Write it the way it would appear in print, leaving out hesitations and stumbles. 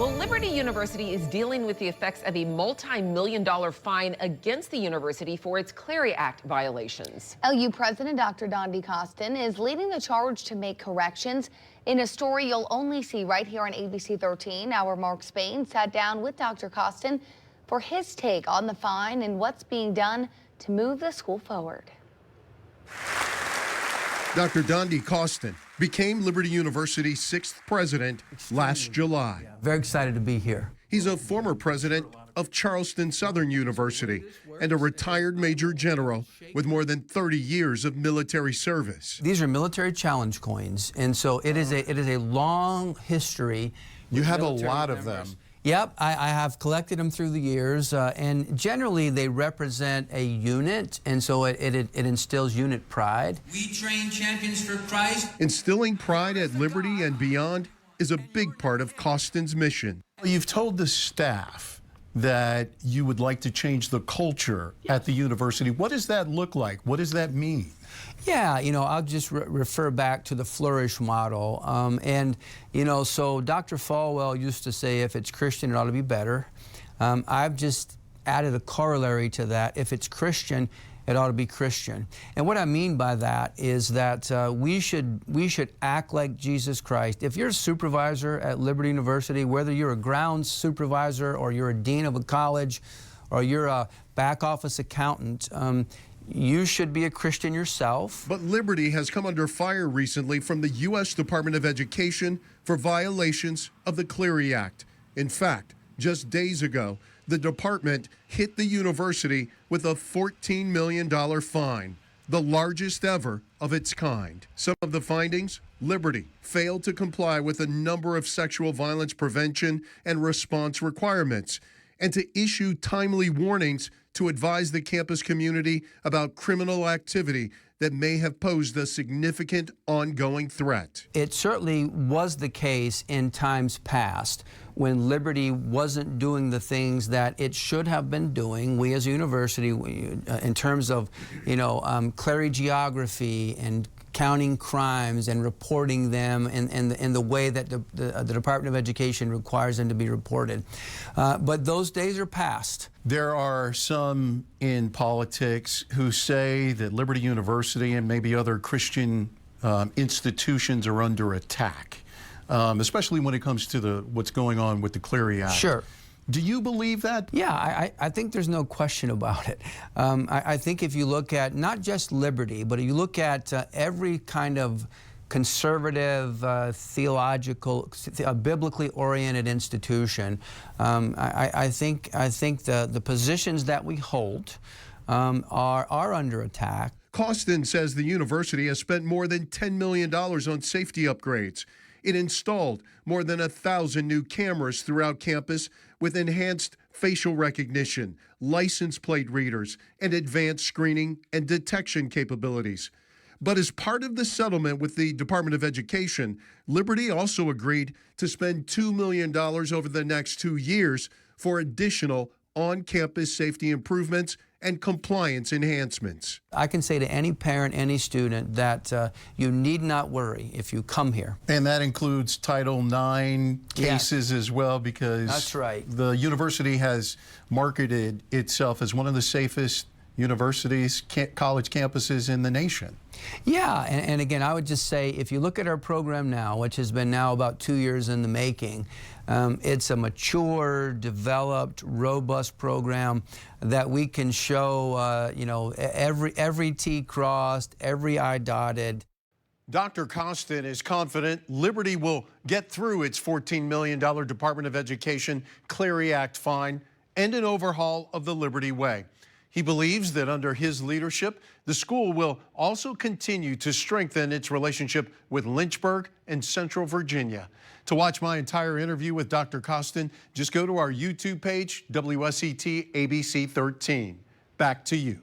Well, Liberty University is dealing with the effects of a multi-million-dollar fine against the university for its Clery Act violations. LU President Dr. Dondi Costin is leading the charge to make corrections. In a story you'll only see right here on ABC 13, our Mark Spain sat down with Dr. Costin for his take on the fine and what's being done to move the school forward. Dr. Dondi Costin became Liberty University's 6th president last July. Very excited to be here. He's a former president of Charleston Southern University and a retired major general with more than 30 years of military service. These are military challenge coins, and so it is a long history. You have a lot of them. Yep, I have collected them through the years, and generally they represent a unit, and so it instills unit pride. We train champions for Christ. Instilling pride at Liberty and beyond is a big part of Costin's mission. You've told the staff that you would like to change the culture at the university. What does that look like? What does that mean? Yeah, I'll just refer back to the flourish model. So Dr. Falwell used to say if it's Christian, it ought to be better. I've just added a corollary to that. If it's Christian, it ought to be Christian. And what I mean by that is that we should act like Jesus Christ. If you're a supervisor at Liberty University, whether you're a grounds supervisor or you're a dean of a college or you're a back office accountant, you should be a Christian yourself. But Liberty has come under fire recently from the U.S. Department of Education for violations of the Clery Act. In fact, just days ago, the department hit the university with a $14 million fine, the largest ever of its kind. Some of the findings: Liberty failed to comply with a number of sexual violence prevention and response requirements, and to issue timely warnings to advise the campus community about criminal activity that may have posed a significant ongoing threat. It certainly was the case in times past when Liberty wasn't doing the things that it should have been doing. We as a university, in terms of, Clery geography and counting crimes and reporting them in the way that the Department of Education requires them to be reported. But those days are past. There are some in politics who say that Liberty University and maybe other Christian institutions are under attack, especially when it comes to what's going on with the Clery Act. Sure. Do you believe that? Yeah, I think there's no question about it. I think if you look at not just Liberty, but if you look at every kind of conservative, theological, biblically oriented institution, I think the positions that we hold are under attack. Costin says the university has spent more than $10 million on safety upgrades. It installed more than 1,000 new cameras throughout campus with enhanced facial recognition, license plate readers, and advanced screening and detection capabilities. But as part of the settlement with the Department of Education, Liberty also agreed to spend $2 million over the next 2 years for additional on-campus safety improvements and compliance enhancements. I can say to any parent, any student, that you need not worry if you come here. And that includes Title IX cases as well, because that's right. The university has marketed itself as one of the safest universities, college campuses in the nation. Yeah, and again, I would just say, if you look at our program now, which has been now about 2 years in the making, it's a mature, developed, robust program that we can show, every T crossed, every I dotted. Dr. Costin is confident Liberty will get through its $14 million Department of Education Clery Act fine and an overhaul of the Liberty Way. He believes that under his leadership, the school will also continue to strengthen its relationship with Lynchburg and Central Virginia. To watch my entire interview with Dr. Costin, just go to our YouTube page, WSET ABC 13. Back to you.